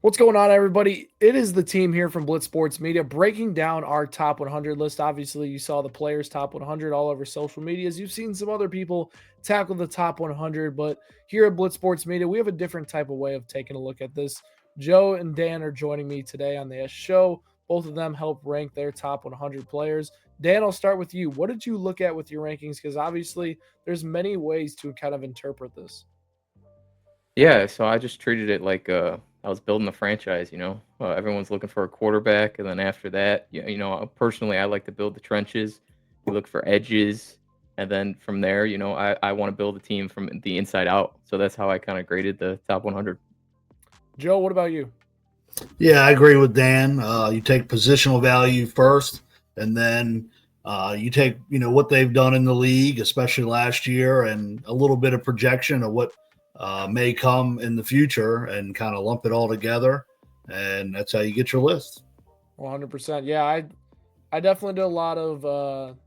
What's going on, everybody? It is the team here from Blitz Sports Media breaking down our top 100 list. Obviously, you saw the players' top 100 all over social medias. You've seen some other people tackle the top 100, but here at Blitz Sports Media, we have a different type of way of taking a look at this. Joe and Dan are joining me today on the show. Both of them help rank their top 100 players. Dan, I'll start with you. What did you look at with your rankings? Because obviously, there's many ways to kind of interpret this. Yeah, so I just treated it like I was building a franchise. Everyone's looking for a quarterback, and then after that, personally, I like to build the trenches. You look for edges, and then from there, I want to build a team from the inside out. So that's how I kind of graded the top 100. Joe, what about you? Yeah, I agree with Dan. You take positional value first, and then you take what they've done in the league, especially last year, and a little bit of projection of what may come in the future, and kind of lump it all together, and that's how you get your list. 100%. Yeah, I definitely did a lot of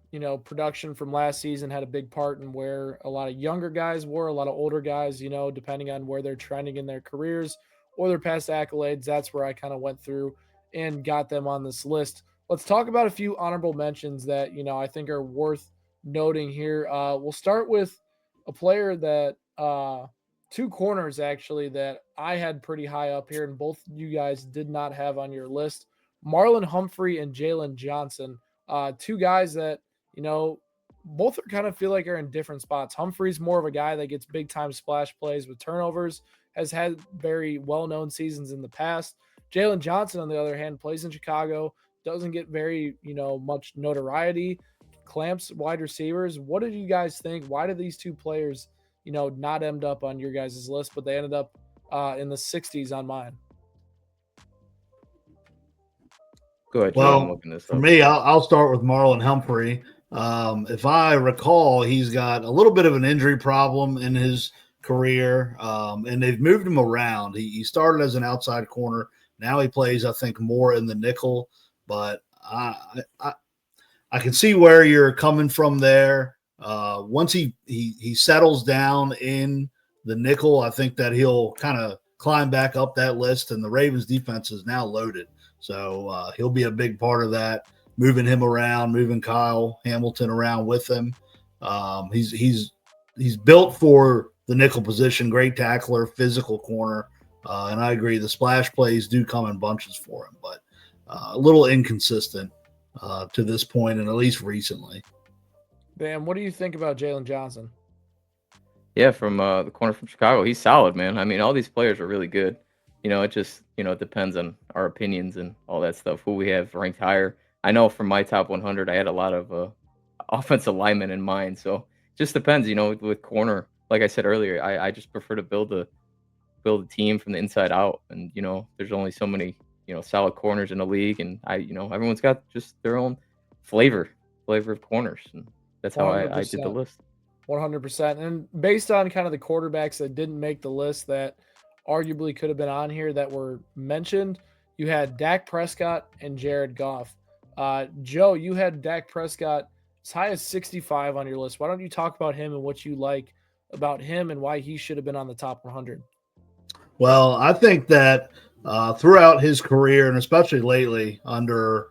production from last season, had a big part in where a lot of younger guys were, a lot of older guys, depending on where they're trending in their careers or their past accolades. That's where I kind of went through and got them on this list. Let's talk about a few honorable mentions that, I think are worth noting here. We'll start with a player that two corners actually that I had pretty high up here, and both you guys did not have on your list. Marlon Humphrey and Jalen Johnson, two guys that both are kind of feel like are in different spots. Humphrey's more of a guy that gets big time splash plays with turnovers, has had very well known seasons in the past. Jalen Johnson, on the other hand, plays in Chicago, doesn't get very much notoriety, clamps wide receivers. What did you guys think? Why did these two players not end up on your guys' list, but they ended up in the 60s on mine? Go ahead, Joe. I'm Well, looking this for up. me, I'll start with Marlon Humphrey. If I recall, he's got a little bit of an injury problem in his career, and they've moved him around. He started as an outside corner. Now he plays, I think, more in the nickel. But I can see where you're coming from there. Once he settles down in the nickel, I think that he'll kind of climb back up that list. And the Ravens defense is now loaded, so he'll be a big part of that. Moving him around, moving Kyle Hamilton around with him. He's built for the nickel position. Great tackler, physical corner, and I agree. The splash plays do come in bunches for him, but a little inconsistent to this point, and at least recently. Dan, what do you think about Jalen Johnson? Yeah, from the corner from Chicago, he's solid, man. I mean, all these players are really good. It just it depends on our opinions and all that stuff. Who we have ranked higher. I know from my top 100, I had a lot of offensive linemen in mind. So just depends. With corner, like I said earlier, I just prefer to build a team from the inside out. And there's only so many solid corners in the league, and everyone's got just their own flavor of corners, and that's how I did the 100%. list. 100%. And based on kind of the quarterbacks that didn't make the list that arguably could have been on here that were mentioned, you had Dak Prescott and Jared Goff. Joe, you had Dak Prescott as high as 65 on your list. Why don't you talk about him and what you like about him and why he should have been on the top 100? Well, I think that throughout his career, and especially lately under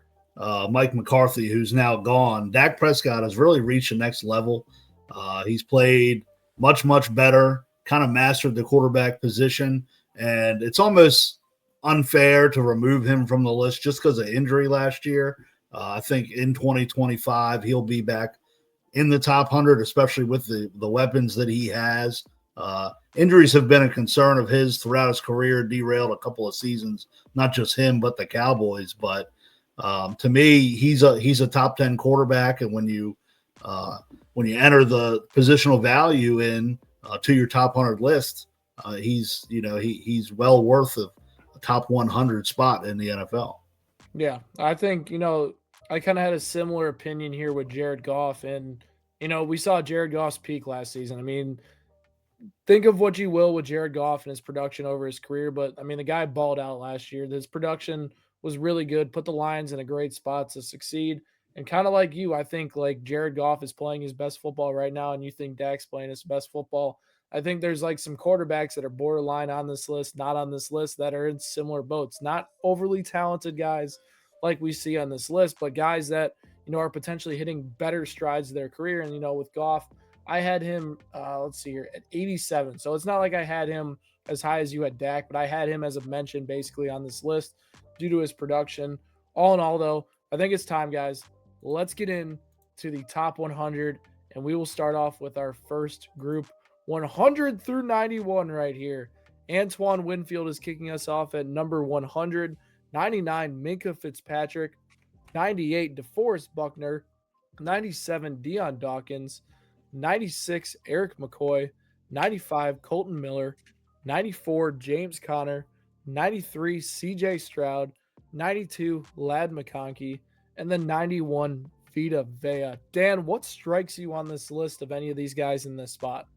Mike McCarthy, who's now gone, Dak Prescott has really reached the next level. He's played much better, kind of mastered the quarterback position, and it's almost unfair to remove him from the list just because of injury last year. I think in 2025 he'll be back in the top 100, especially with the weapons that he has. Injuries have been a concern of his throughout his career, derailed a couple of seasons, not just him, but the Cowboys. But to me, he's a top 10 quarterback. And when you enter the positional value in to your top 100 list, he's well worth a top 100 spot in the NFL. Yeah, I think, I kind of had a similar opinion here with Jared Goff. And, we saw Jared Goff's peak last season. I mean, think of what you will with Jared Goff and his production over his career, but I mean, the guy balled out last year. His production was really good, put the Lions in a great spot to succeed. And kind of like you, I think like Jared Goff is playing his best football right now, and you think Dak's playing his best football. I think there's like some quarterbacks that are borderline on this list, not on this list, that are in similar boats. Not overly talented guys like we see on this list, but guys that, are potentially hitting better strides of their career. And, with Goff, I had him, let's see here, at 87. So it's not like I had him as high as you had Dak, but I had him as a mention basically on this list due to his production. All in all, though, I think it's time, guys. Let's get in to the top 100, and we will start off with our first group, 100 through 91 right here. Antoine Winfield is kicking us off at number 100, 99 Minkah Fitzpatrick, 98 DeForest Buckner, 97 Deion Dawkins, 96 Eric McCoy, 95 Colton Miller, 94 James Conner, 93 CJ Stroud, 92 Lad McConkey, and then 91 Vita Vea. Dan, what strikes you on this list of any of these guys in this spot?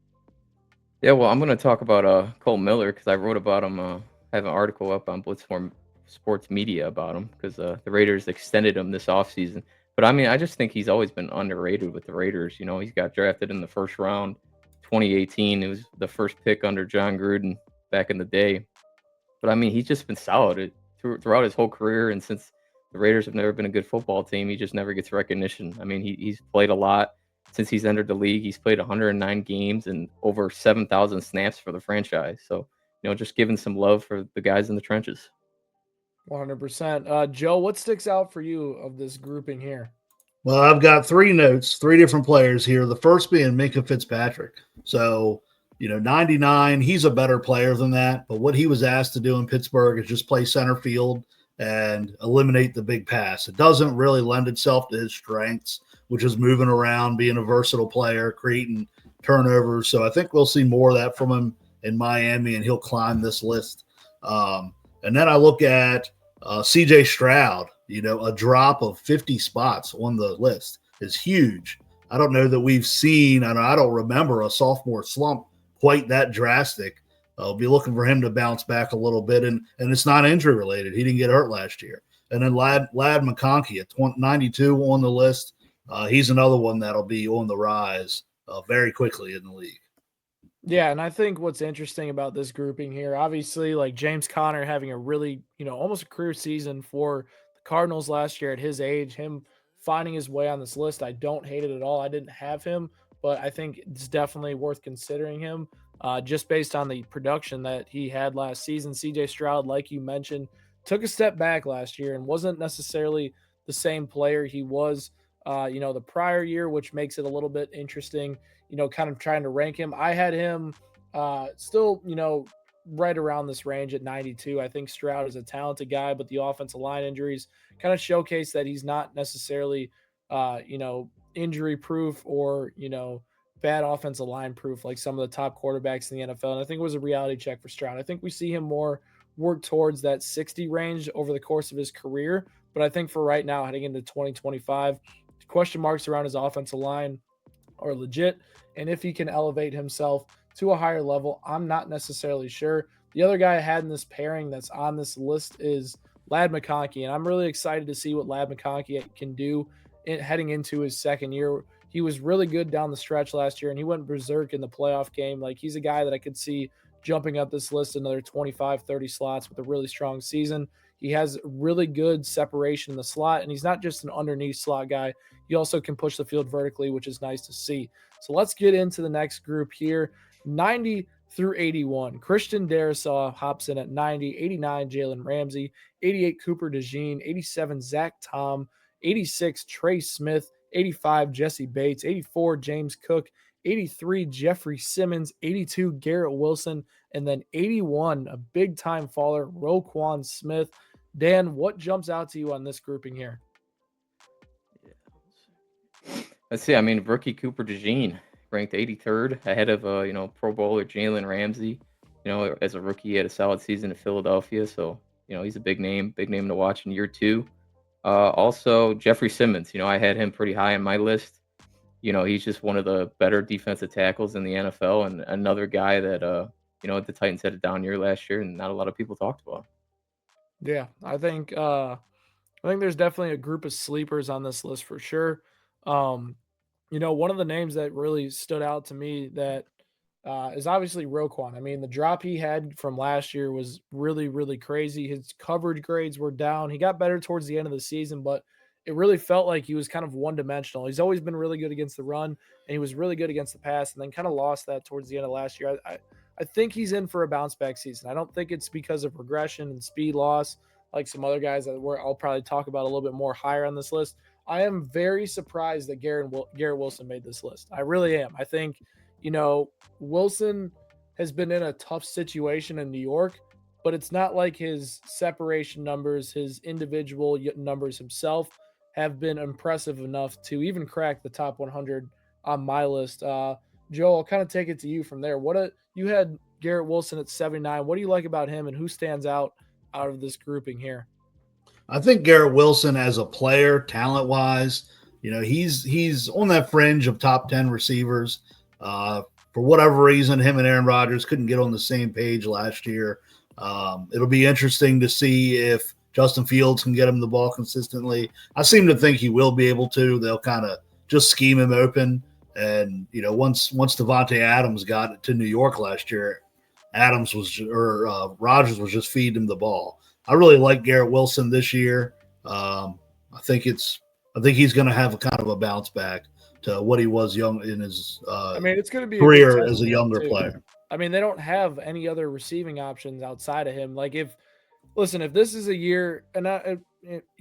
Yeah, well, I'm going to talk about Cole Miller because I wrote about him. I have an article up on Blitz Sports Media about him because the Raiders extended him this offseason. But I mean, I just think he's always been underrated with the Raiders. He's got drafted in the first round, 2018. It was the first pick under John Gruden back in the day. But I mean, he's just been solid throughout his whole career. And since the Raiders have never been a good football team, he just never gets recognition. I mean, he's played a lot since he's entered the league. He's played 109 games and over 7,000 snaps for the franchise. So, just giving some love for the guys in the trenches. 100%. Joe, what sticks out for you of this grouping here? Well, I've got three notes, three different players here. The first being Minkah Fitzpatrick. So, 99, he's a better player than that. But what he was asked to do in Pittsburgh is just play center field and eliminate the big pass. It doesn't really lend itself to his strengths, which is moving around, being a versatile player, creating turnovers. So I think we'll see more of that from him in Miami, and he'll climb this list. And then I look at CJ Stroud. A drop of 50 spots on the list is huge. I don't know that we've seen, and I don't remember a sophomore slump quite that drastic. I'll be looking for him to bounce back a little bit, and it's not injury related. He didn't get hurt last year. And then Lad McConkey at 92 on the list. He's another one that'll be on the rise very quickly in the league. Yeah, and I think what's interesting about this grouping here, obviously, like James Conner having a really, almost a career season for the Cardinals last year at his age, him finding his way on this list, I don't hate it at all. I didn't have him, but I think it's definitely worth considering him just based on the production that he had last season. CJ Stroud, like you mentioned, took a step back last year and wasn't necessarily the same player he was, the prior year, which makes it a little bit interesting, kind of trying to rank him. I had him still, right around this range at 92. I think Stroud is a talented guy, but the offensive line injuries kind of showcase that he's not necessarily, injury proof or, bad offensive line proof like some of the top quarterbacks in the NFL. And I think it was a reality check for Stroud. I think we see him more work towards that 60 range over the course of his career. But I think for right now, heading into 2025, question marks around his offensive line are legit. And if he can elevate himself to a higher level, I'm not necessarily sure. The other guy I had in this pairing that's on this list is Lad McConkey. And I'm really excited to see what Lad McConkey can do heading into his second year. He was really good down the stretch last year, and he went berserk in the playoff game. Like, he's a guy that I could see jumping up this list another 25, 30 slots with a really strong season. He has really good separation in the slot, and he's not just an underneath slot guy. He also can push the field vertically, which is nice to see. So let's get into the next group here. 90 through 81. Christian Darrisaw hops in at 90, 89 Jalen Ramsey, 88 Cooper DeJean, 87 Zach Tom, 86 Trey Smith, 85 Jesse Bates, 84 James Cook, 83 Jeffrey Simmons, 82 Garrett Wilson, and then 81, a big-time faller, Roquan Smith. Dan, what jumps out to you on this grouping here? Let's see. I mean, rookie Cooper DeJean ranked 83rd ahead of Pro Bowler Jalen Ramsey. As a rookie, he had a solid season in Philadelphia, so he's a big name to watch in year two. Also, Jeffrey Simmons. I had him pretty high on my list. He's just one of the better defensive tackles in the NFL, and another guy that the Titans had a down year last year, and not a lot of people talked about. Yeah, I think there's definitely a group of sleepers on this list for sure. One of the names that really stood out to me that is obviously Roquan. I mean, the drop he had from last year was really, really crazy. His coverage grades were down. He got better towards the end of the season, but it really felt like he was kind of one dimensional. He's always been really good against the run, and he was really good against the pass, and then kind of lost that towards the end of last year. I think he's in for a bounce back season. I don't think it's because of regression and speed loss like some other guys that I'll probably talk about a little bit more higher on this list. I am very surprised that Garrett Wilson made this list. I really am. I think, Wilson has been in a tough situation in New York, but it's not like his separation numbers, his individual numbers himself have been impressive enough to even crack the top 100 on my list. Joe, I'll kind of take it to you from there. You had Garrett Wilson at 79. What do you like about him, and who stands out of this grouping here? I think Garrett Wilson as a player, talent wise, he's on that fringe of top 10 receivers. For whatever reason, him and Aaron Rodgers couldn't get on the same page last year. It'll be interesting to see if Justin Fields can get him the ball consistently. I seem to think he will be able to. They'll kind of just scheme him open. And, once Devontae Adams got it to New York last year, Rodgers was just feeding him the ball. I really like Garrett Wilson this year. I think he's going to have a kind of a bounce back to what he was young in his it's going to be career as a younger player. I mean, they don't have any other receiving options outside of him. Like if this is a year, and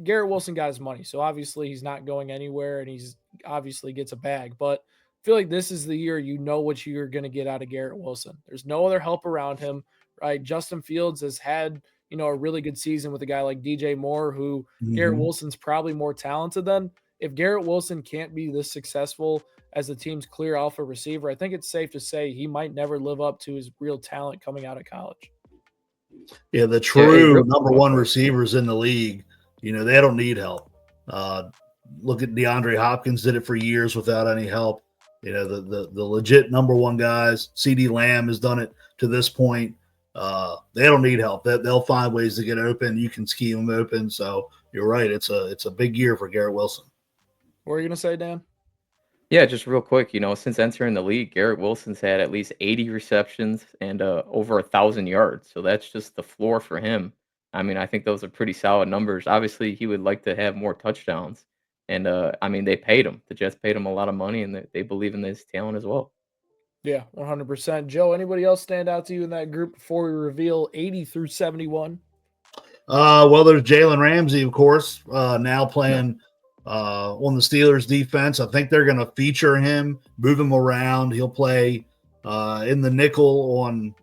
Garrett Wilson got his money, so obviously he's not going anywhere, and he's obviously gets a bag. But I feel like this is the year what you're going to get out of Garrett Wilson. There's no other help around him, right? Justin Fields has had a really good season with a guy like DJ Moore, who Garrett Wilson's probably more talented than. If Garrett Wilson can't be this successful as the team's clear alpha receiver, I think it's safe to say he might never live up to his real talent coming out of college. Yeah, the true number one receivers in the league, they don't need help. Look at DeAndre Hopkins, did it for years without any help. The legit number one guys, CeeDee Lamb has done it to this point. They don't need help. They'll find ways to get open. You can scheme them open. So you're right. It's a big year for Garrett Wilson. What are you going to say, Dan? Yeah, just real quick, since entering the league, Garrett Wilson's had at least 80 receptions and over 1,000 yards. So that's just the floor for him. I mean, I think those are pretty solid numbers. Obviously, he would like to have more touchdowns. And, they paid him. The Jets paid him a lot of money, and they believe in his talent as well. Yeah, 100%. Joe, anybody else stand out to you in that group before we reveal 80 through 71? Well, there's Jalen Ramsey, of course, now playing on the Steelers defense. I think they're going to feature him, move him around. He'll play in the nickel on,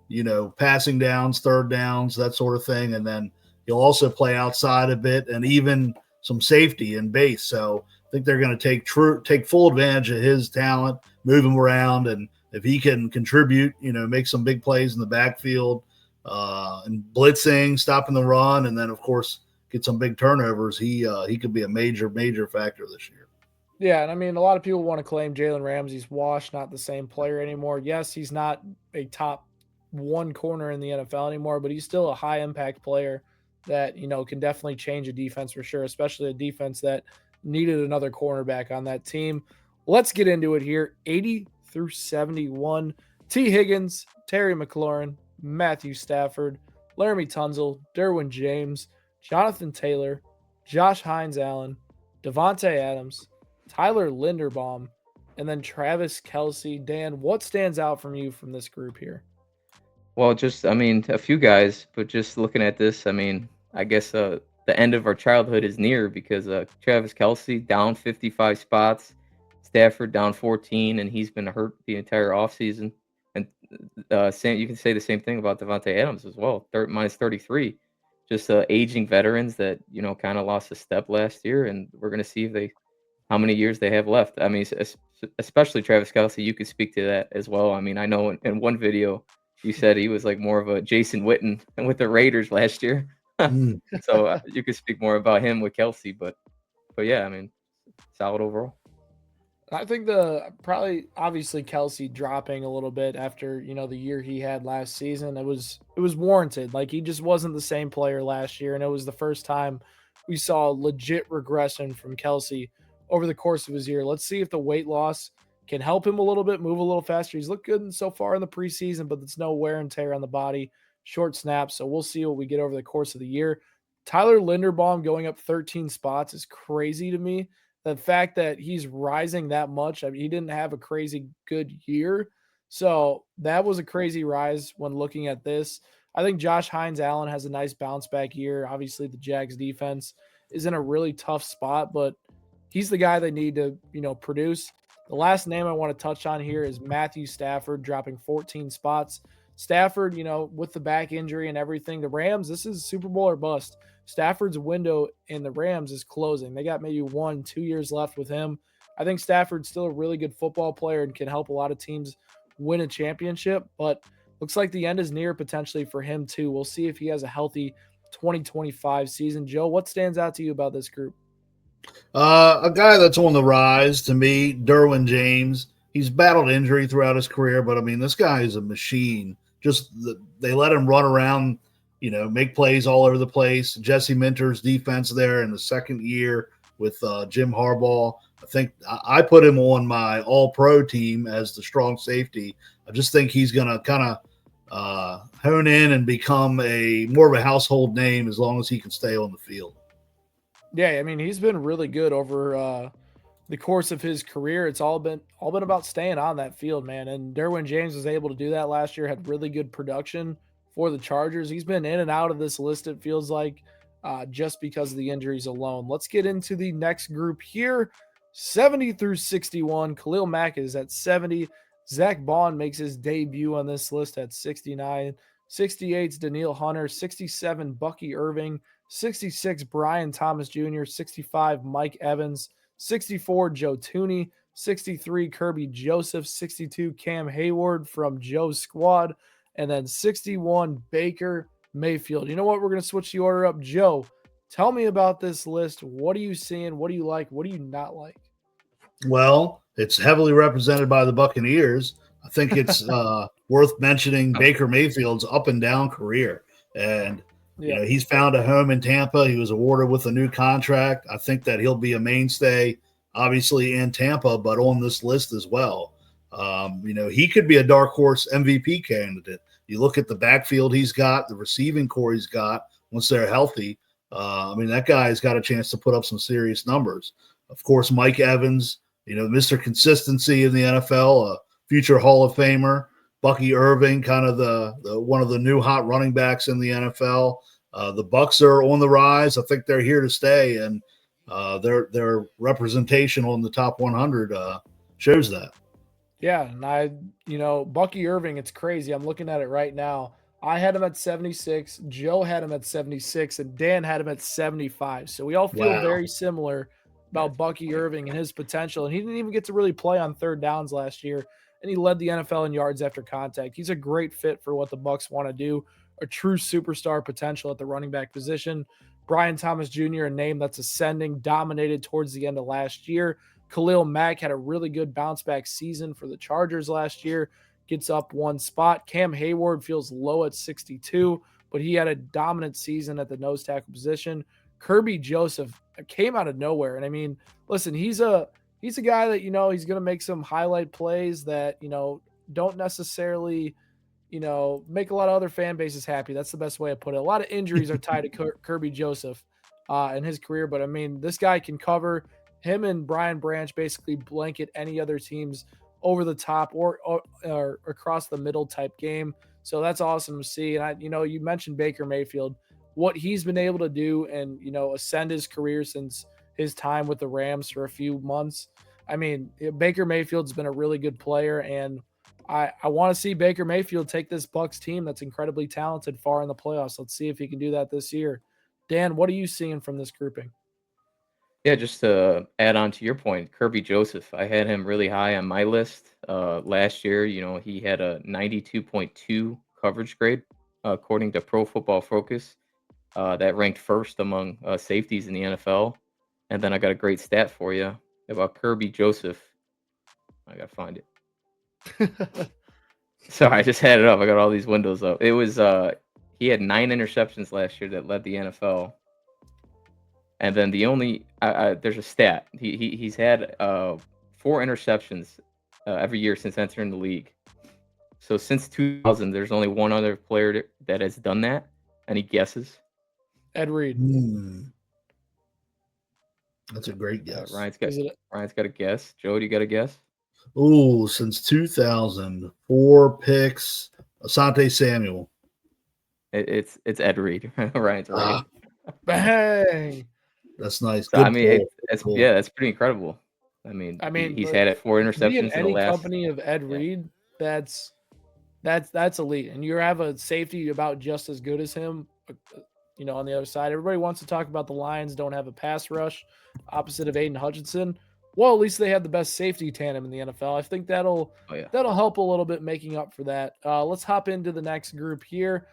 passing downs, third downs, that sort of thing. And then he'll also play outside a bit and even some safety and base. So I think they're going to take full advantage of his talent, move him around. And if he can contribute, make some big plays in the backfield and blitzing, stopping the run, and then, of course, get some big turnovers, he could be a major, major factor this year. Yeah, and a lot of people want to claim Jalen Ramsey's washed, not the same player anymore. Yes, he's not a top one corner in the NFL anymore, but he's still a high-impact player that, can definitely change a defense for sure, especially a defense that needed another cornerback on that team. Let's get into it here. 80 through 71. T. Higgins, Terry McLaurin, Matthew Stafford, Laramie Tunzel, Derwin James, Jonathan Taylor, Josh Hines-Allen, Devontae Adams, Tyler Linderbaum, and then Travis Kelce. Dan, what stands out from you from this group here? Well, a few guys, but just looking at this, I guess the end of our childhood is near because Travis Kelce down 55 spots, Stafford down 14, and he's been hurt the entire offseason. And you can say the same thing about Devontae Adams as well, minus 33. Just aging veterans that, kind of lost a step last year, and we're going to see how many years they have left. Especially Travis Kelce, you could speak to that as well. I know in one video you said he was like more of a Jason Witten with the Raiders last year. So you could speak more about him with Kelce, but yeah, solid overall. I think obviously Kelce dropping a little bit after, the year he had last season, it was warranted. Like, he just wasn't the same player last year. And it was the first time we saw legit regression from Kelce over the course of his year. Let's see if the weight loss can help him a little bit, move a little faster. He's looked good so far in the preseason, but it's no wear and tear on the body, short snaps. So we'll see what we get over the course of the year. Tyler Linderbaum going up 13 spots is crazy to me. The fact that he's rising that much, I mean, he didn't have a crazy good year. So that was a crazy rise when looking at this. I think Josh Hines Allen has a nice bounce back year. Obviously, the Jags defense is in a really tough spot, but he's the guy they need to, produce. The last name I want to touch on here is Matthew Stafford, dropping 14 spots. Stafford, with the back injury and everything, the Rams, this is Super Bowl or bust. Stafford's window in the Rams is closing. They got maybe 1-2 years left with him. I think Stafford's still a really good football player and can help a lot of teams win a championship, but looks like the end is near potentially for him too. We'll see if he has a healthy 2025 season. Joe, what stands out to you about this group? A guy that's on the rise to me, Derwin James. He's battled injury throughout his career, but I mean, this guy is a machine. They let him run around, make plays all over the place. Jesse Minter's defense there in the second year with Jim Harbaugh. I think I put him on my all-pro team as the strong safety. I just think he's going to kind of hone in and become more of a household name as long as he can stay on the field. Yeah, I mean, he's been really good over the course of his career. It's all been about staying on that field, man. And Derwin James was able to do that last year, had really good production for the Chargers. He's been in and out of this list, it feels like, just because of the injuries alone. Let's get into the next group here. 70 through 61. Khalil Mack is at 70. Zach Bond makes his debut on this list at 69. 68's Daniil Hunter. 67, Bucky Irving. 66, Brian Thomas Jr., 65, Mike Evans, 64, Joe Tooney, 63, Kirby Joseph, 62, Cam Hayward from Joe's squad, and then 61, Baker Mayfield. You know what? We're going to switch the order up. Joe, tell me about this list. What are you seeing? What do you like? What do you not like? Well, it's heavily represented by the Buccaneers. I think it's worth mentioning Baker Mayfield's up and down career. And he's found a home in Tampa. He was awarded with a new contract. I think that he'll be a mainstay, obviously, in Tampa, but on this list as well. He could be a dark horse MVP candidate. You look at the backfield he's got, the receiving core he's got once they're healthy. That guy's got a chance to put up some serious numbers. Of course, Mike Evans, Mr. Consistency in the NFL, a future Hall of Famer. Bucky Irving, kind of the one of the new hot running backs in the NFL. The Bucs are on the rise. I think they're here to stay, and their representation on the top 100 shows that. Yeah, and Bucky Irving, it's crazy. I'm looking at it right now. I had him at 76. Joe had him at 76, and Dan had him at 75. So we all feel very similar about Bucky Irving and his potential. And he didn't even get to really play on third downs last year. And he led the NFL in yards after contact. He's a great fit for what the Bucs want to do. A true superstar potential at the running back position. Brian Thomas Jr., a name that's ascending, dominated towards the end of last year. Khalil Mack had a really good bounce back season for the Chargers last year. Gets up one spot. Cam Hayward feels low at 62, but he had a dominant season at the nose tackle position. Kirby Joseph came out of nowhere. And I mean, listen, he's a guy that, he's going to make some highlight plays that, don't necessarily, make a lot of other fan bases happy. That's the best way to put it. A lot of injuries are tied to Kirby Joseph in his career. But, I mean, this guy can cover. Him and Brian Branch basically blanket any other teams over the top or across the middle type game. So that's awesome to see. And, you mentioned Baker Mayfield. What he's been able to do and, ascend his career since his time with the Rams for a few months. I mean, Baker Mayfield's been a really good player, and I want to see Baker Mayfield take this Bucs team that's incredibly talented far in the playoffs. Let's see if he can do that this year. Dan, what are you seeing from this grouping? Yeah, just to add on to your point, Kirby Joseph, I had him really high on my list last year. He had a 92.2 coverage grade, according to Pro Football Focus. That ranked first among safeties in the NFL. And then I got a great stat for you about Kirby Joseph. I got to find it. Sorry, I just had it up. I got all these windows up. It was he had 9 interceptions last year that led the NFL. And then the only there's a stat. He's had 4 interceptions every year since entering the league. So since 2000, there's only one other player that has done that. Any guesses? Ed Reed. That's a great guess. Ryan's got a guess. Joe, do you got a guess? Oh, since 2000, 4 picks. Asante Samuel. It's Ed Reed. Ryan's right. Bang. That's nice. So Good I mean, pull. that's pretty incredible. I mean, he's had it 4 to be in interceptions in the any last. company of Ed Reed, that's elite. And you have a safety about just as good as him, on the other side. Everybody wants to talk about the Lions don't have a pass rush opposite of Aiden Hutchinson. Well, at least they have the best safety tandem in the NFL. I think that'll help a little bit making up for that. Let's hop into the next group here.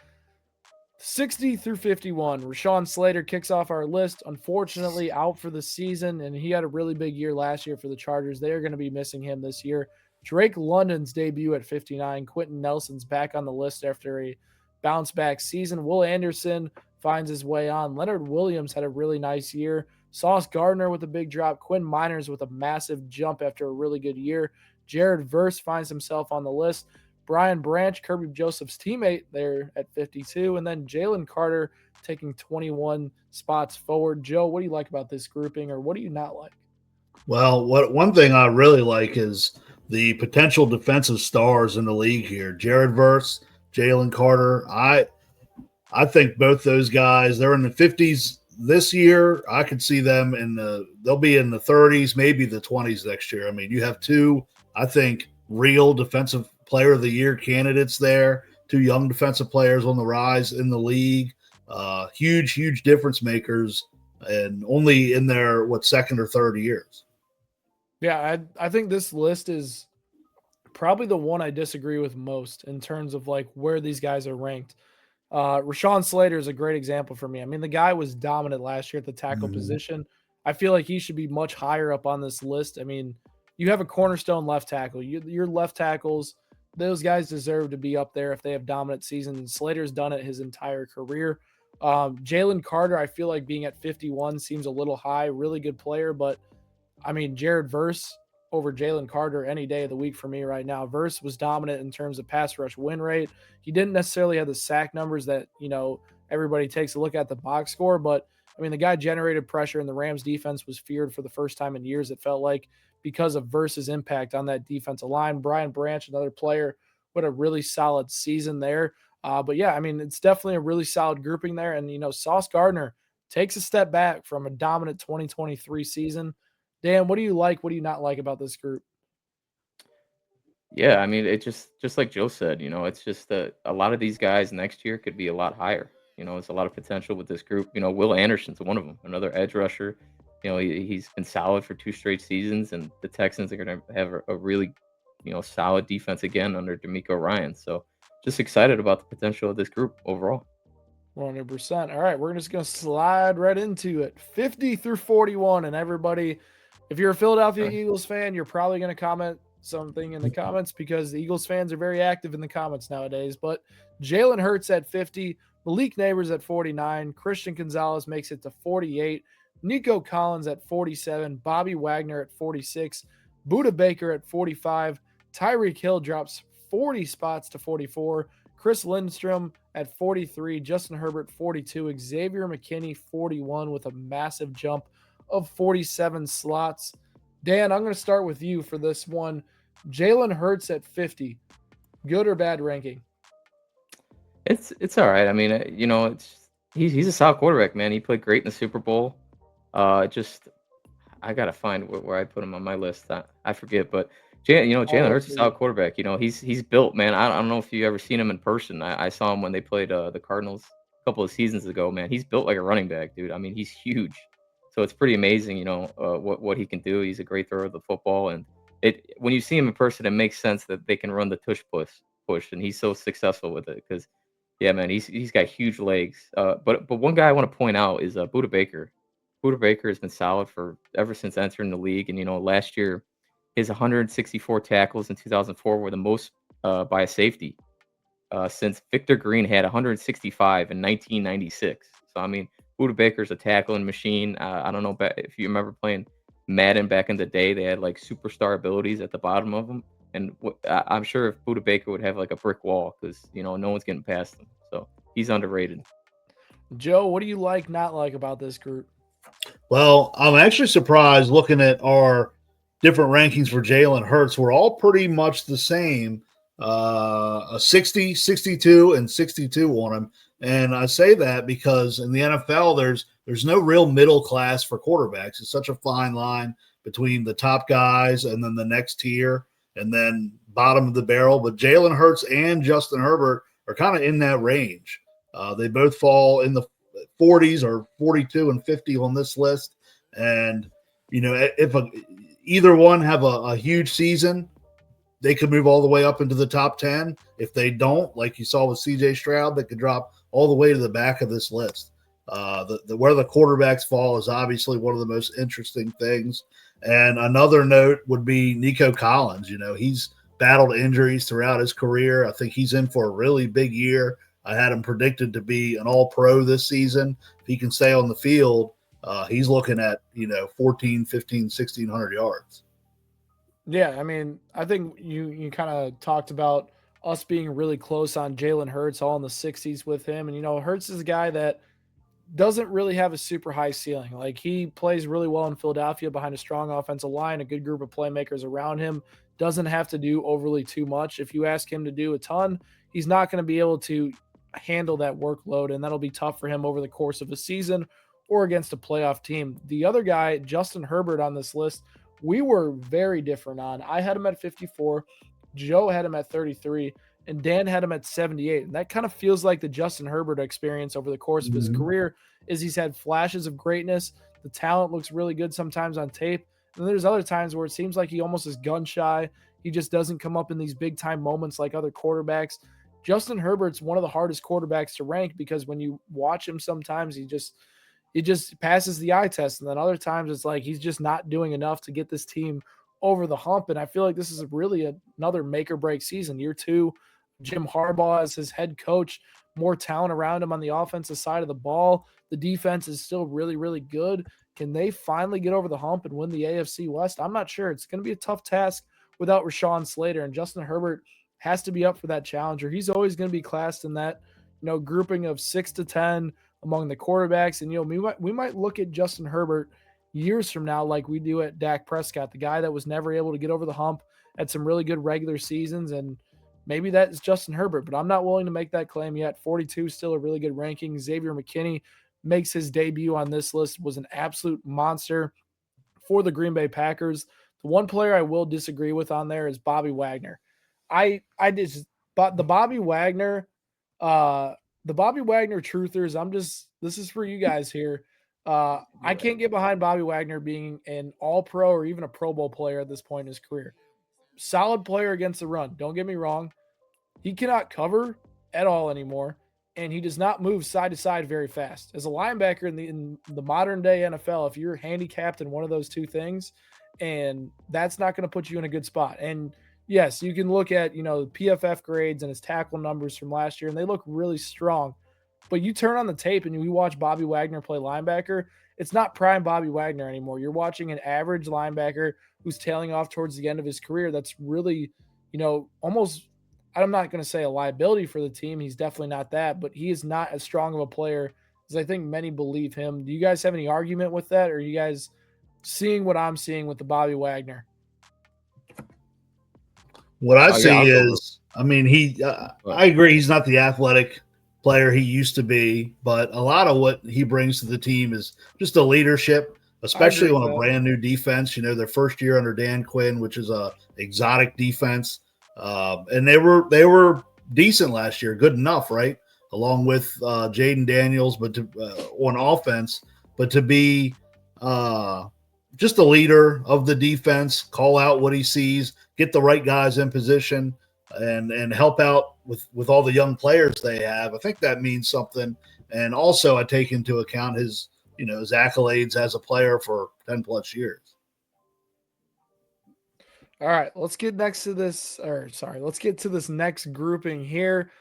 60 through 51. Rashawn Slater kicks off our list. Unfortunately, out for the season, and he had a really big year last year for the Chargers. They are going to be missing him this year. Drake London's debut at 59. Quentin Nelson's back on the list after a bounce-back season. Will Anderson finds his way on. Leonard Williams had a really nice year. Sauce Gardner with a big drop. Quinn Miners with a massive jump after a really good year. Jared Verse finds himself on the list. Brian Branch, Kirby Joseph's teammate, there at 52. And then Jalen Carter taking 21 spots forward. Joe, what do you like about this grouping, or what do you not like? Well, one thing I really like is the potential defensive stars in the league here. Jared Verse, Jalen Carter. I think both those guys, they're in the 50s this year. I could see them they'll be in the 30s, maybe the 20s next year. I mean, you have two, I think, real defensive player of the year candidates there, 2 young defensive players on the rise in the league. Huge difference makers, and only in their second or third years. Yeah, I think this list is probably the one I disagree with most in terms of like where these guys are ranked. Rashawn Slater is a great example for me. I mean, the guy was dominant last year at the tackle position. I feel like he should be much higher up on this list. I mean, you have a cornerstone left tackle. Your left tackles, those guys deserve to be up there if they have dominant seasons. Slater's done it his entire career. Jalen Carter, I feel like being at 51 seems a little high. Really good player, but I mean, Jared Verse over Jalen Carter any day of the week for me right now. Verse was dominant in terms of pass rush win rate. He didn't necessarily have the sack numbers that, everybody takes a look at the box score, but I mean, the guy generated pressure, and the Rams defense was feared for the first time in years, it felt like, because of Verse's impact on that defensive line. Brian Branch, another player, with a really solid season there. But yeah, I mean, it's definitely a really solid grouping there. And, Sauce Gardner takes a step back from a dominant 2023 season. Dan, what do you like? What do you not like about this group? Yeah, I mean, it just like Joe said, it's just a lot of these guys next year could be a lot higher. There's a lot of potential with this group. Will Anderson's one of them, another edge rusher. He's been solid for 2 straight seasons, and the Texans are going to have a really, solid defense again under D'Amico Ryan. So just excited about the potential of this group overall. 100%. All right, we're just going to slide right into it. 50 through 41, and everybody, if you're a Philadelphia Eagles fan, you're probably going to comment something in the comments because the Eagles fans are very active in the comments nowadays. But Jalen Hurts at 50, Malik Neighbors at 49, Christian Gonzalez makes it to 48, Nico Collins at 47, Bobby Wagner at 46, Budda Baker at 45, Tyreek Hill drops 40 spots to 44, Chris Lindstrom at 43, Justin Herbert 42, Xavier McKinney 41 with a massive jump of 47 slots. Dan, I'm going to start with you for this one. Jalen Hurts at 50, good or bad ranking? It's all right. I mean, he's a solid quarterback, man. He played great in the Super Bowl. I gotta find where I put him on my list. I forget, but Jalen Hurts is a solid quarterback. He's built, man. I don't know if you ever seen him in person. I saw him when they played the Cardinals a couple of seasons ago. Man, he's built like a running back, dude. I mean, he's huge. So it's pretty amazing, what he can do. He's a great thrower of the football, and when you see him in person, it makes sense that they can run the tush push, and he's so successful with it because, yeah, man, he's got huge legs. But one guy I want to point out is Budda Baker. Budda Baker has been solid ever since entering the league, and last year his 164 tackles in 2004 were the most by a safety since Victor Green had 165 in 1996. So I mean, Budda Baker's a tackling machine. I don't know if you remember playing Madden back in the day. They had like superstar abilities at the bottom of them. And I'm sure if Buda Baker would have like a brick wall because no one's getting past him. So he's underrated. Joe, what do you not like about this group? Well, I'm actually surprised looking at our different rankings for Jalen Hurts. We're all pretty much the same, a 60, 62, and 62 on him. And I say that because in the NFL, there's no real middle class for quarterbacks. It's such a fine line between the top guys and then the next tier and then bottom of the barrel. But Jalen Hurts and Justin Herbert are kind of in that range. They both fall in the 40s or 42 and 50 on this list. And, if either one have a huge season, they could move all the way up into the top 10. If they don't, like you saw with CJ Stroud, they could drop all the way to the back of this list. Where the quarterbacks fall is obviously one of the most interesting things. And another note would be Nico Collins. He's battled injuries throughout his career. I think he's in for a really big year. I had him predicted to be an all-pro this season. If he can stay on the field, he's looking at, 14, 15, 1,600 yards. Yeah, I mean, I think you kind of talked about us being really close on Jalen Hurts, all in the 60s with him. And, Hurts is a guy that doesn't really have a super high ceiling. Like, he plays really well in Philadelphia behind a strong offensive line, a good group of playmakers around him, doesn't have to do overly too much. If you ask him to do a ton, he's not going to be able to handle that workload, and that'll be tough for him over the course of a season or against a playoff team. The other guy, Justin Herbert, on this list, we were very different on. I had him at 54, Joe had him at 33, and Dan had him at 78. And that kind of feels like the Justin Herbert experience over the course of his career is he's had flashes of greatness. The talent looks really good sometimes on tape. And there's other times where it seems like he almost is gun shy. He just doesn't come up in these big time moments like other quarterbacks. Justin Herbert's one of the hardest quarterbacks to rank because when you watch him sometimes he just passes the eye test. And then other times it's like he's just not doing enough to get this team over the hump. And I feel like this is really another make or break season. Year 2, Jim Harbaugh as his head coach, more talent around him on the offensive side of the ball. The defense is still really, really good. Can they finally get over the hump and win the AFC West? I'm not sure. It's going to be a tough task without Rashawn Slater, and Justin Herbert has to be up for that challenger. He's always going to be classed in that, grouping of 6 to 10 among the quarterbacks. And, we might look at Justin Herbert years from now like we do at Dak Prescott, the guy that was never able to get over the hump, had some really good regular seasons, and maybe that is Justin Herbert, but I'm not willing to make that claim yet. 42 still a really good ranking. Xavier McKinney makes his debut on this list, was an absolute monster for the Green Bay Packers. The one player I will disagree with on there is Bobby Wagner. But the Bobby Wagner truthers, this is for you guys here. I can't get behind Bobby Wagner being an all-pro or even a Pro Bowl player at this point in his career. Solid player against the run. Don't get me wrong. He cannot cover at all anymore, and he does not move side to side very fast. As a linebacker in the modern day NFL, if you're handicapped in one of those two things, and that's not going to put you in a good spot. And yes, you can look at, PFF grades and his tackle numbers from last year, and they look really strong. But you turn on the tape and you watch Bobby Wagner play linebacker, it's not prime Bobby Wagner anymore. You're watching an average linebacker who's tailing off towards the end of his career. That's really, almost, I'm not going to say a liability for the team. He's definitely not that, but he is not as strong of a player as I think many believe him. Do you guys have any argument with that? Or are you guys seeing what I'm seeing with the Bobby Wagner? What I see is, I agree. He's not the athletic player he used to be, but a lot of what he brings to the team is just a leadership, especially on a brand new defense. Their first year under Dan Quinn, which is a exotic defense, and they were decent last year, good enough, right? Along with Jaden Daniels, but on offense, but to be just a leader of the defense, call out what he sees, get the right guys in position, and help out with all the young players they have. I think that means something. And also I take into account his accolades as a player for 10 plus years. All right, let's get to this next grouping here.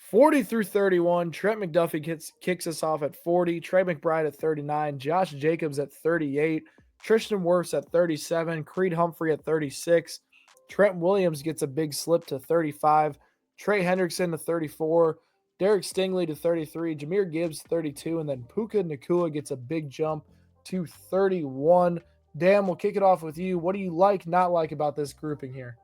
40 through 31, Trent McDuffie kicks us off at 40, Trey McBride at 39, Josh Jacobs at 38, Tristan Wirfs at 37, Creed Humphrey at 36, Trent Williams gets a big slip to 35. Trey Hendrickson to 34. Derek Stingley to 33. Jahmyr Gibbs 32. And then Puka Nacua gets a big jump to 31. Dan, we'll kick it off with you. What do you like, not like about this grouping here?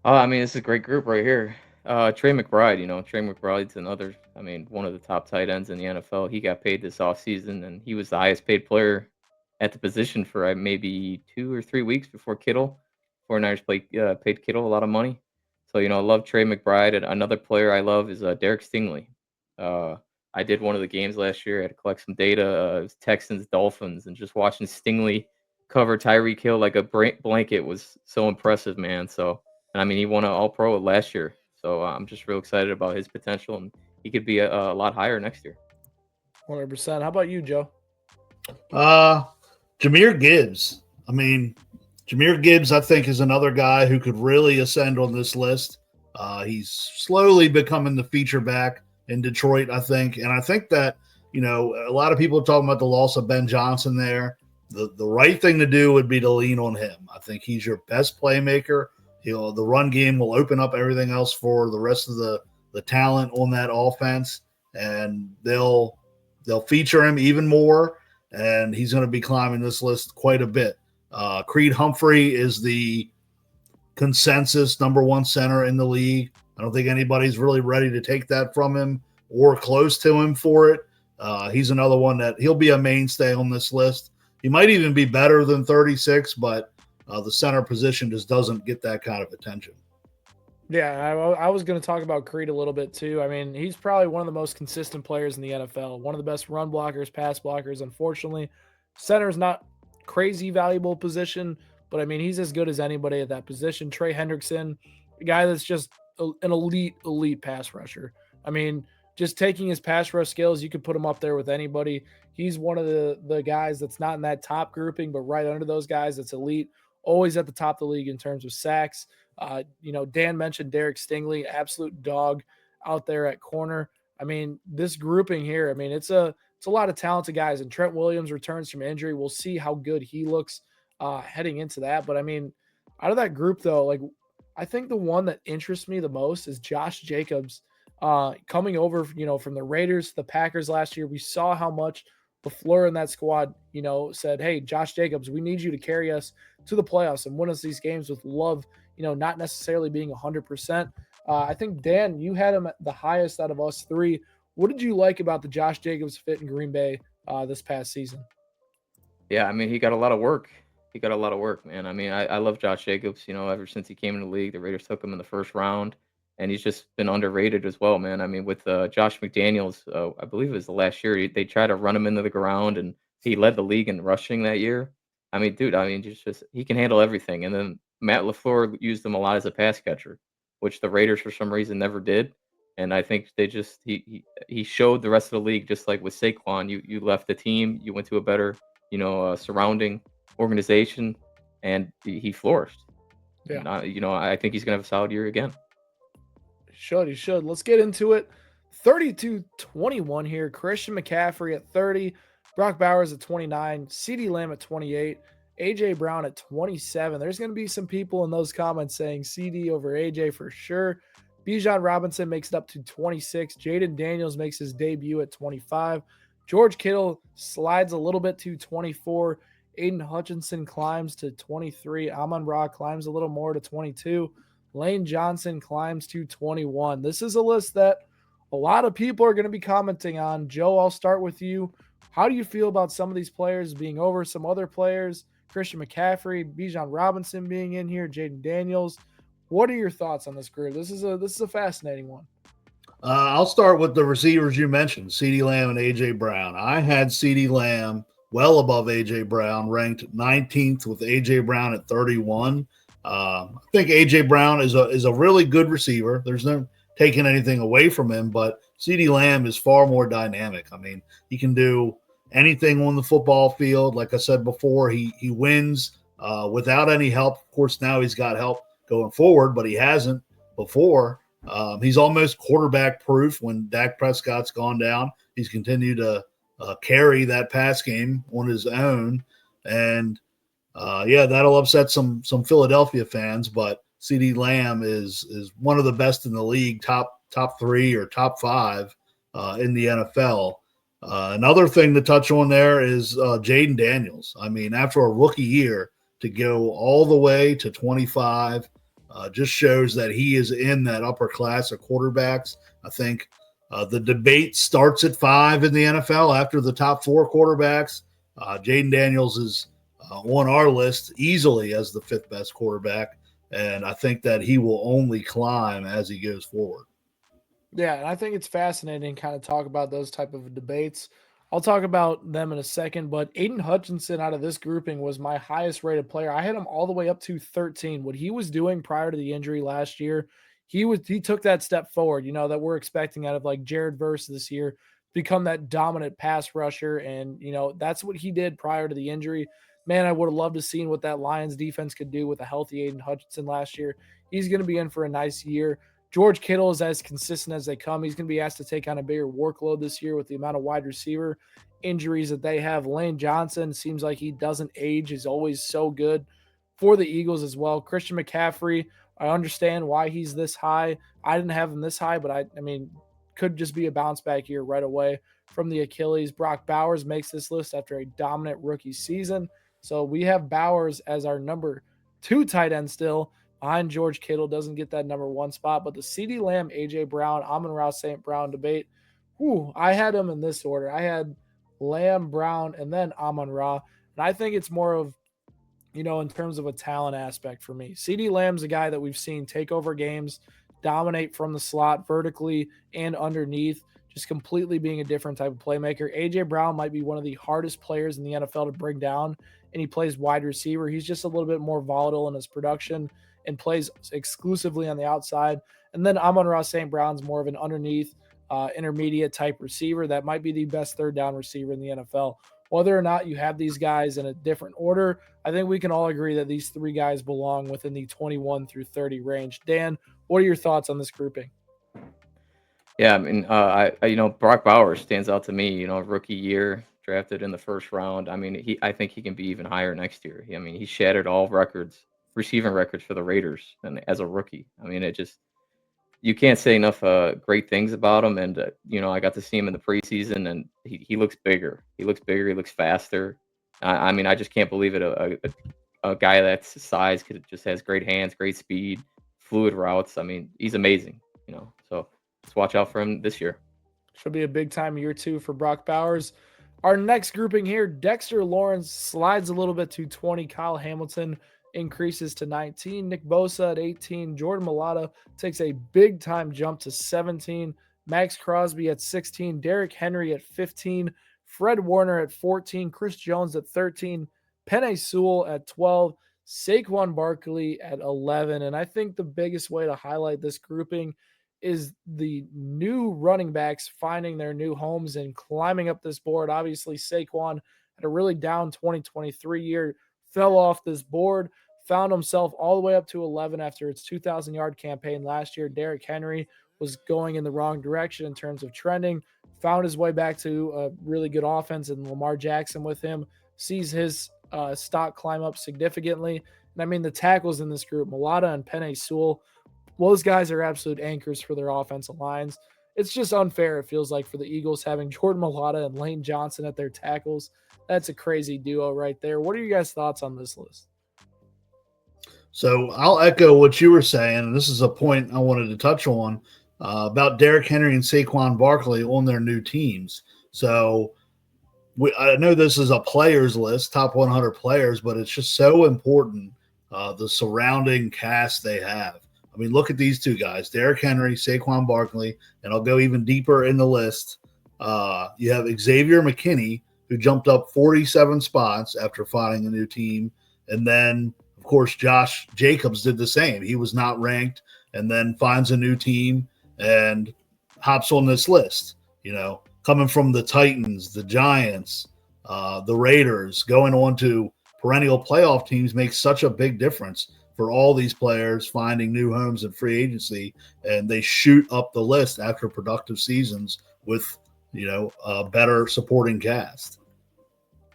I mean, this is a great group right here. Trey McBride, Trey McBride's another, one of the top tight ends in the NFL. He got paid this offseason, and he was the highest paid player at the position for maybe 2 or 3 weeks before Kittle. 49ers paid Kittle a lot of money. So, I love Trey McBride. And another player I love is Derek Stingley. I did one of the games last year. I had to collect some data. It was Texans, Dolphins, and just watching Stingley cover Tyreek Hill like a blanket was so impressive, man. So, and he won an All-Pro last year. So I'm just real excited about his potential, and he could be a lot higher next year. 100%. How about you, Joe? Jahmyr Gibbs. Jahmyr Gibbs, I think, is another guy who could really ascend on this list. He's slowly becoming the feature back in Detroit, I think. And I think that, a lot of people are talking about the loss of Ben Johnson there. The right thing to do would be to lean on him. I think he's your best playmaker. The run game will open up everything else for the rest of the talent on that offense, and they'll feature him even more, and he's going to be climbing this list quite a bit. Creed Humphrey is the consensus number one center in the league. I don't think anybody's really ready to take that from him or close to him for it. He's another one that he'll be a mainstay on this list. He might even be better than 36, but the center position just doesn't get that kind of attention. Yeah, I was going to talk about Creed a little bit too. He's probably one of the most consistent players in the NFL, one of the best run blockers, pass blockers. Unfortunately, center's not crazy valuable position, but he's as good as anybody at that position. Trey Hendrickson, a guy that's just an elite pass rusher. Just taking his pass rush skills, you could put him up there with anybody. He's one of the guys that's not in that top grouping, but right under those guys that's elite, always at the top of the league in terms of sacks. Dan mentioned Derek Stingley, absolute dog out there at corner. This grouping here, it's a lot of talented guys, and Trent Williams returns from injury. We'll see how good he looks heading into that. But out of that group though, I think the one that interests me the most is Josh Jacobs coming over, from the Raiders to the Packers last year. We saw how much LaFleur and that squad, said, hey, Josh Jacobs, we need you to carry us to the playoffs and win us these games with Love, not necessarily being 100%. I think, Dan, you had him at the highest out of us three. What did you like about the Josh Jacobs fit in Green Bay this past season? Yeah, he got a lot of work. He got a lot of work, man. I love Josh Jacobs. Ever since he came in the league, the Raiders took him in the first round, and he's just been underrated as well, man. With Josh McDaniels, I believe it was the last year, they tried to run him into the ground, and he led the league in rushing that year. Just he can handle everything. And then Matt LaFleur used him a lot as a pass catcher, which the Raiders for some reason never did. And I think he showed the rest of the league, just like with Saquon, you left the team, you went to a better, surrounding organization, and he flourished. Yeah. And, I think he's going to have a solid year again. He should. Let's get into it. 32-21 here. Christian McCaffrey at 30. Brock Bowers at 29. CeeDee Lamb at 28. A.J. Brown at 27. There's going to be some people in those comments saying CD over A.J. for sure. Bijan Robinson makes it up to 26. Jaden Daniels makes his debut at 25. George Kittle slides a little bit to 24. Aiden Hutchinson climbs to 23. Amon-Ra climbs a little more to 22. Lane Johnson climbs to 21. This is a list that a lot of people are going to be commenting on. Joe, I'll start with you. How do you feel about some of these players being over some other players? Christian McCaffrey, Bijan Robinson being in here, Jaden Daniels. What are your thoughts on this group? This is a fascinating one. I'll start with the receivers you mentioned, CeeDee Lamb and A.J. Brown. I had CeeDee Lamb well above A.J. Brown, ranked 19th with A.J. Brown at 31. I think A.J. Brown is a really good receiver. There's no taking anything away from him, but CeeDee Lamb is far more dynamic. He can do anything on the football field. Like I said before, he wins without any help. Of course, now he's got help going forward, but he hasn't before. He's almost quarterback proof when Dak Prescott's gone down. He's continued to carry that pass game on his own. And yeah, that'll upset some Philadelphia fans, but CD Lamb is one of the best in the league, top 3 or top 5 in the NFL. Another thing to touch on there is Jaden Daniels. I mean, after a rookie year to go all the way to 25 just shows that he is in that upper class of quarterbacks. I think the debate starts at 5 in the NFL after the top 4 quarterbacks. Jaden Daniels is on our list easily as the 5th best quarterback, and I think that he will only climb as he goes forward. Yeah, and I think it's fascinating to kind of talk about those type of debates. I'll talk about them in a second, but Aiden Hutchinson out of this grouping was my highest rated player. I had him all the way up to 13. What he was doing prior to the injury last year, he took that step forward, that we're expecting out of like Jared Verse this year, become that dominant pass rusher. And, that's what he did prior to the injury. Man, I would have loved to seen what that Lions defense could do with a healthy Aiden Hutchinson last year. He's going to be in for a nice year. George Kittle is as consistent as they come. He's going to be asked to take on a bigger workload this year with the amount of wide receiver injuries that they have. Lane Johnson seems like he doesn't age. He's always so good for the Eagles as well. Christian McCaffrey, I understand why he's this high. I didn't have him this high, but I mean, could just be a bounce back here right away from the Achilles. Brock Bowers makes this list after a dominant rookie season. So we have Bowers as our number 2 tight end still. Behind George Kittle, doesn't get that number 1 spot, but the CD Lamb, AJ Brown, Amon-Ra St. Brown debate. I had them in this order. I had Lamb, Brown, and then Amon-Ra. And I think it's more of, in terms of a talent aspect for me. CD Lamb's a guy that we've seen take over games, dominate from the slot vertically and underneath, just completely being a different type of playmaker. AJ Brown might be one of the hardest players in the NFL to bring down, and he plays wide receiver. He's just a little bit more volatile in his production and plays exclusively on the outside. And then Amon-Ra St. Brown's more of an underneath, intermediate type receiver that might be the best 3rd down receiver in the NFL. Whether or not you have these guys in a different order, I think we can all agree that these 3 guys belong within the 21 through 30 range. Dan, what are your thoughts on this grouping? Yeah, I mean, Brock Bowers stands out to me. Rookie year, drafted in the 1st round. I mean, I think he can be even higher next year. I mean, he shattered all receiving records for the Raiders, and as a rookie. I mean, you can't say enough great things about him. And I got to see him in the preseason, and he looks bigger. He looks bigger. He looks faster. I mean, I just can't believe it. A guy that's size just has great hands, great speed, fluid routes. I mean, he's amazing. So let's watch out for him this year. Should be a big time year 2 for Brock Bowers. Our next grouping here, Dexter Lawrence slides a little bit to 20. Kyle Hamilton increases to 19. Nick Bosa at 18. Jordan Mailata takes a big time jump to 17. Max Crosby at 16. Derrick Henry at 15. Fred Warner at 14. Chris Jones at 13. Penei Sewell at 12. Saquon Barkley at 11. And I think the biggest way to highlight this grouping is the new running backs finding their new homes and climbing up this board. Obviously, Saquon had a really down 2023 year, fell off this board, found himself all the way up to 11 after its 2,000-yard campaign last year. Derrick Henry was going in the wrong direction in terms of trending, found his way back to a really good offense, and Lamar Jackson with him sees his stock climb up significantly. And I mean, the tackles in this group, Mailata and Penei Sewell, those guys are absolute anchors for their offensive lines. It's just unfair, it feels like, for the Eagles having Jordan Mailata and Lane Johnson at their tackles. That's a crazy duo right there. What are you guys' thoughts on this list? So I'll echo what you were saying, and this is a point I wanted to touch on about Derrick Henry and Saquon Barkley on their new teams. So I know this is a players list, top 100 players, but it's just so important, the surrounding cast they have. I mean, look at these 2 guys, Derrick Henry, Saquon Barkley, and I'll go even deeper in the list. You have Xavier McKinney, who jumped up 47 spots after finding a new team, and then – of course, Josh Jacobs did the same. He was not ranked and then finds a new team and hops on this list. Coming from the Titans, the Giants, the Raiders, going on to perennial playoff teams makes such a big difference for all these players finding new homes in free agency, and they shoot up the list after productive seasons with, a better supporting cast.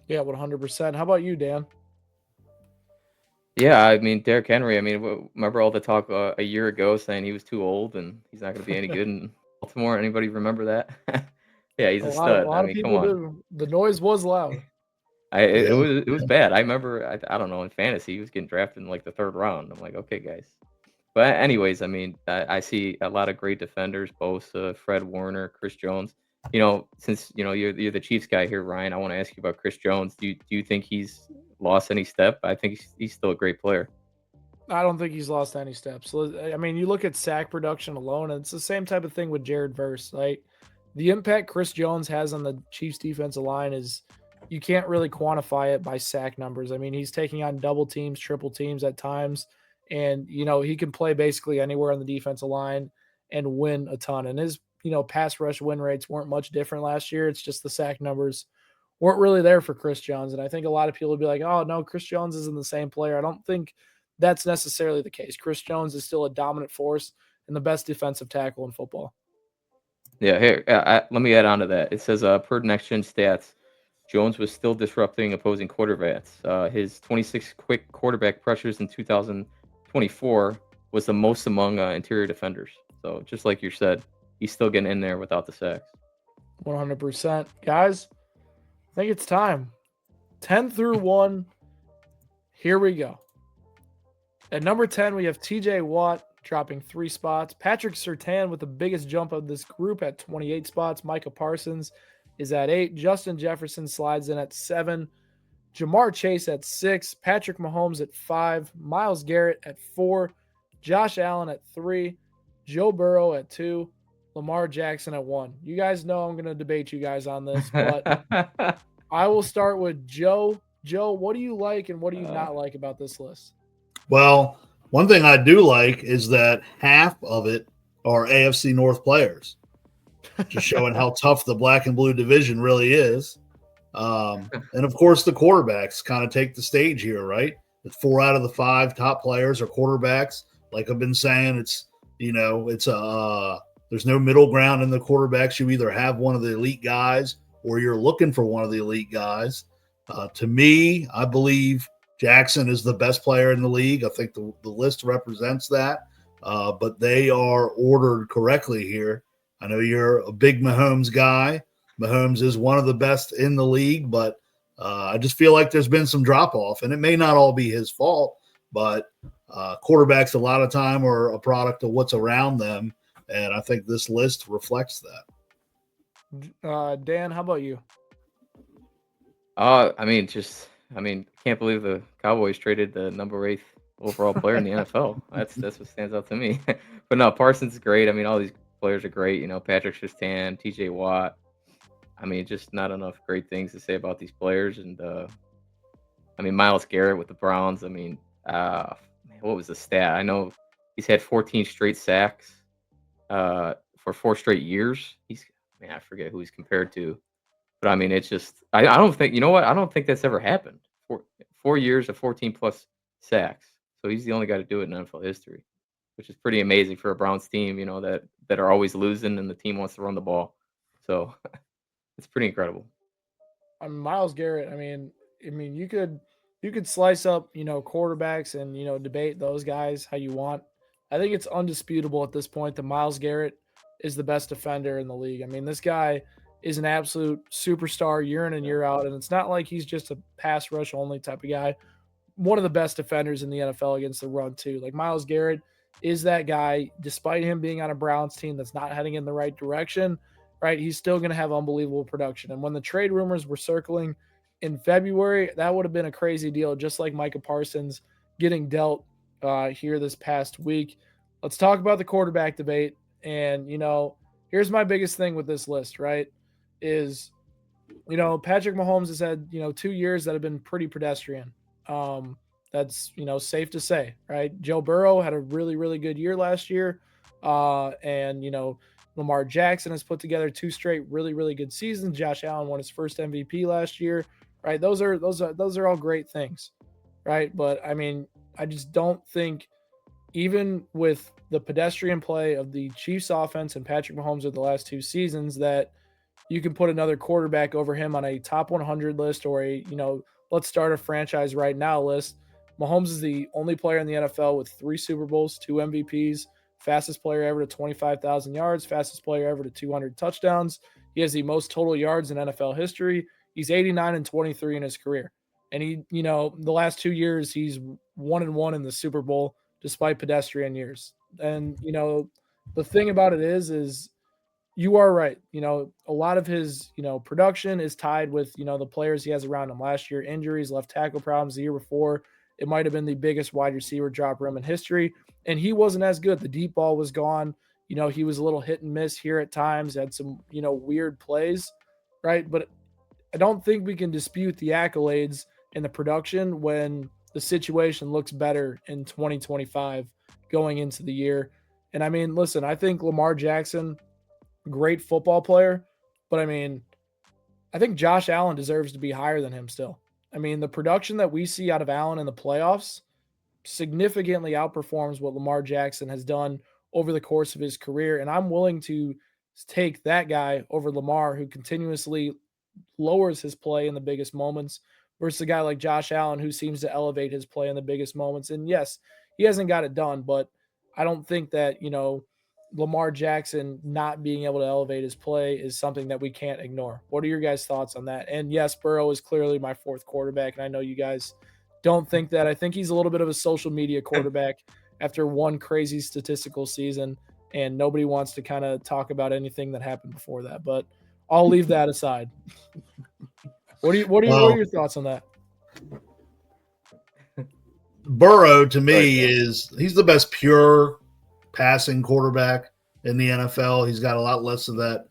Yeah, 100%. How about you, Dan? Yeah, I mean, Derrick Henry, I mean, remember all the talk a year ago saying he was too old and he's not going to be any good in Baltimore? Anybody remember that? Yeah, he's A a lot of a stud. I lot of mean, come people on. do. The noise was loud. It Yeah. was bad. I remember, I don't know, in fantasy, he was getting drafted in like the third round. I'm like, okay, guys. But anyways, I mean, I see a lot of great defenders, both Fred Warner, Chris Jones. Since you're the Chiefs guy here, Ryan, I want to ask you about Chris Jones. Do you think he's lost any step? I think he's still a great player. I don't think he's lost any steps. I mean, you look at sack production alone, and it's the same type of thing with Jared Verse. Like the impact Chris Jones has on the Chiefs defensive line is you can't really quantify it by sack numbers. I mean, he's taking on double teams, triple teams at times, and he can play basically anywhere on the defensive line and win a ton. And his pass rush win rates weren't much different last year. It's just the sack numbers weren't really there for Chris Jones. And I think a lot of people would be like, "Oh no, Chris Jones isn't the same player." I don't think that's necessarily the case. Chris Jones is still a dominant force and the best defensive tackle in football. Yeah, here, let me add on to that. It says, per Next Gen Stats, Jones was still disrupting opposing quarterbacks. His 26 quick quarterback pressures in 2024 was the most among interior defenders. So just like you said, he's still getting in there without the sacks. 100%. Guys, I think it's time. 10 through 1. Here we go. At number 10, we have TJ Watt dropping 3 spots. Patrick Surtain with the biggest jump of this group at 28 spots. Micah Parsons is at 8. Justin Jefferson slides in at 7. Jamar Chase at 6. Patrick Mahomes at 5. Myles Garrett at 4. Josh Allen at 3. Joe Burrow at 2. Lamar Jackson at 1. You guys know I'm going to debate you guys on this, but I will start with Joe. Joe, what do you like and what do you not like about this list? Well, one thing I do like is that half of it are AFC North players, just showing how tough the black and blue division really is. And of course, the quarterbacks kind of take the stage here, right? 4 out of the 5 top players are quarterbacks. Like I've been saying, there's no middle ground in the quarterbacks. You either have one of the elite guys or you're looking for one of the elite guys. To me, I believe Jackson is the best player in the league. I think the list represents that, but they are ordered correctly here. I know you're a big Mahomes guy. Mahomes is one of the best in the league, but I just feel like there's been some drop off, and it may not all be his fault, but quarterbacks a lot of time are a product of what's around them, and I think this list reflects that. Dan, how about you? Can't believe the Cowboys traded the number 8th overall player in the NFL. That's what stands out to me. But no, Parsons is great. I mean, all these players are great. Patrick Surtain, TJ Watt. I mean, just not enough great things to say about these players. And Myles Garrett with the Browns. I mean, what was the stat? I know he's had 14 straight sacks for 4 straight years. I forget who he's compared to. But I mean, it's just I don't think I don't think that's ever happened. 4 years of 14 plus sacks. So he's the only guy to do it in NFL history, which is pretty amazing for a Browns team, that are always losing and the team wants to run the ball. So it's pretty incredible. Myles Garrett. You could slice up quarterbacks and debate those guys how you want. I think it's undisputable at this point that Myles Garrett is the best defender in the league. I mean, this guy is an absolute superstar year in and year out, and it's not like he's just a pass rush only type of guy. One of the best defenders in the NFL against the run too. Like Myles Garrett is that guy, despite him being on a Browns team that's not heading in the right direction, right? He's still going to have unbelievable production. And when the trade rumors were circling in February, that would have been a crazy deal, just like Micah Parsons getting dealt here this past week. Let's talk about the quarterback debate. And, here's my biggest thing with this list, right? Is, Patrick Mahomes has had, 2 years that have been pretty pedestrian. That's, safe to say, right? Joe Burrow had a really, really good year last year. And, Lamar Jackson has put together 2 straight really, really good seasons. Josh Allen won his first MVP last year, right? Those are all great things, right? But I just don't think, even with the pedestrian play of the Chiefs offense and Patrick Mahomes over the last 2 seasons, that you can put another quarterback over him on a top 100 list or a, let's start a franchise right now list. Mahomes is the only player in the NFL with 3 Super Bowls, 2 MVPs, fastest player ever to 25,000 yards, fastest player ever to 200 touchdowns. He has the most total yards in NFL history. He's 89-23 in his career. And he, the last 2 years, he's 1-1 in the Super Bowl despite pedestrian years. And, the thing about it is you are right. A lot of his, production is tied with, the players he has around him. Last year, injuries, left tackle problems. The year before, it might have been the biggest wide receiver drop room in history. And he wasn't as good. The deep ball was gone. He was a little hit and miss here at times, had some, weird plays, right? But I don't think we can dispute the accolades and the production when the situation looks better in 2025 going into the year. And I mean, listen, I think Lamar Jackson, great football player, but I mean, I think Josh Allen deserves to be higher than him still. I mean, the production that we see out of Allen in the playoffs significantly outperforms what Lamar Jackson has done over the course of his career. And I'm willing to take that guy over Lamar, who continuously lowers his play in the biggest moments, versus a guy like Josh Allen, who seems to elevate his play in the biggest moments. And yes, he hasn't got it done, but I don't think that, Lamar Jackson not being able to elevate his play is something that we can't ignore. What are your guys' thoughts on that? And yes, Burrow is clearly my 4th quarterback, and I know you guys don't think that. I think he's a little bit of a social media quarterback after one crazy statistical season, and nobody wants to kind of talk about anything that happened before that. But I'll leave that aside. What are your thoughts on that? Burrow, to me, he's the best pure passing quarterback in the NFL. He's got a lot less of that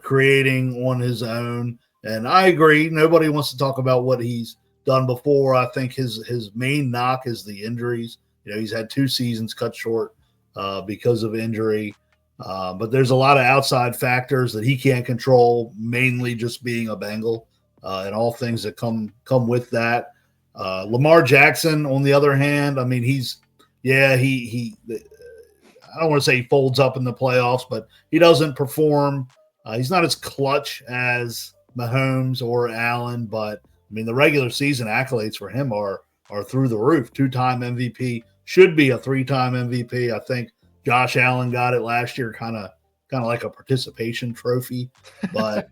creating on his own. And I agree. Nobody wants to talk about what he's done before. I think his main knock is the injuries. He's had 2 seasons cut short because of injury. But there's a lot of outside factors that he can't control, mainly just being a Bengal and all things that come with that. Lamar Jackson, on the other hand, I mean, I don't want to say he folds up in the playoffs, but he doesn't perform. He's not as clutch as Mahomes or Allen, but I mean, the regular season accolades for him are through the roof. 2-time MVP, should be a 3-time MVP. I think Josh Allen got it last year, kind of like a participation trophy. But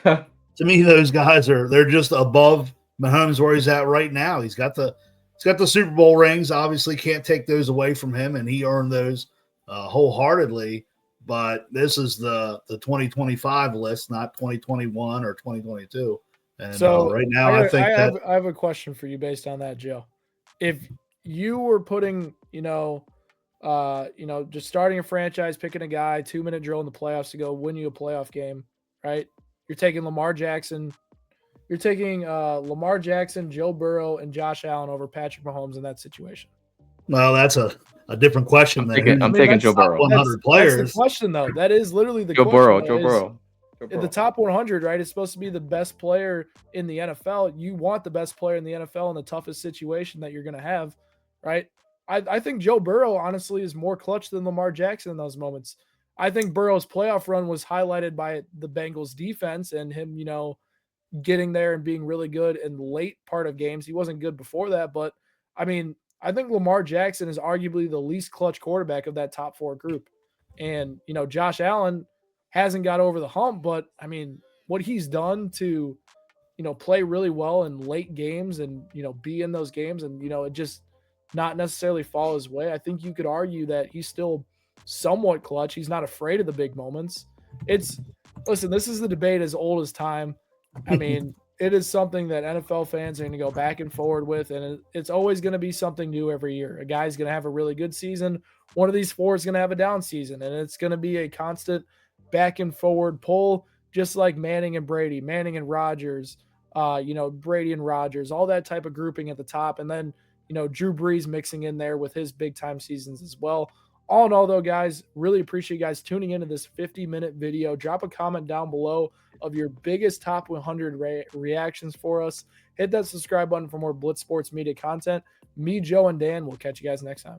to me, those guys they're just above Mahomes where he's at right now. He's got the Super Bowl rings. Obviously, can't take those away from him, and he earned those wholeheartedly. But this is the 2025 list, not 2021 or 2022. And so right now, I have a question for you based on that, Joe. If you were putting, just starting a franchise, picking a guy, 2-minute drill in the playoffs to go win you a playoff game, right? You're taking Lamar Jackson. You're taking Lamar Jackson, Joe Burrow, and Josh Allen over Patrick Mahomes in that situation. Well, that's a different question. I'm taking Joe Burrow. 100 players. That's the question, though. That is literally the Joe question. Joe Burrow. In the top 100, right? It's supposed to be the best player in the NFL. You want the best player in the NFL in the toughest situation that you're going to have, right? I think Joe Burrow, honestly, is more clutch than Lamar Jackson in those moments. I think Burrow's playoff run was highlighted by the Bengals defense and him, getting there and being really good in the late part of games. He wasn't good before that, but I mean, I think Lamar Jackson is arguably the least clutch quarterback of that top 4 group. And, Josh Allen hasn't got over the hump, but I mean, what he's done to, play really well in late games and, be in those games and, it just not necessarily fall his way. I think you could argue that he's still somewhat clutch. He's not afraid of the big moments. Listen, this is the debate as old as time. I mean, it is something that NFL fans are going to go back and forward with, and it's always going to be something new every year. A guy's going to have a really good season. One of these 4 is going to have a down season, and it's going to be a constant back and forward pull, just like Manning and Brady, Manning and Rodgers, Brady and Rodgers, all that type of grouping at the top. And then, Drew Brees mixing in there with his big time seasons as well. All in all, though, guys, really appreciate you guys tuning into this 50-minute video. Drop a comment down below of your biggest top 100 reactions for us. Hit that subscribe button for more Blitz Sports Media content. Me, Joe, and Dan will catch you guys next time.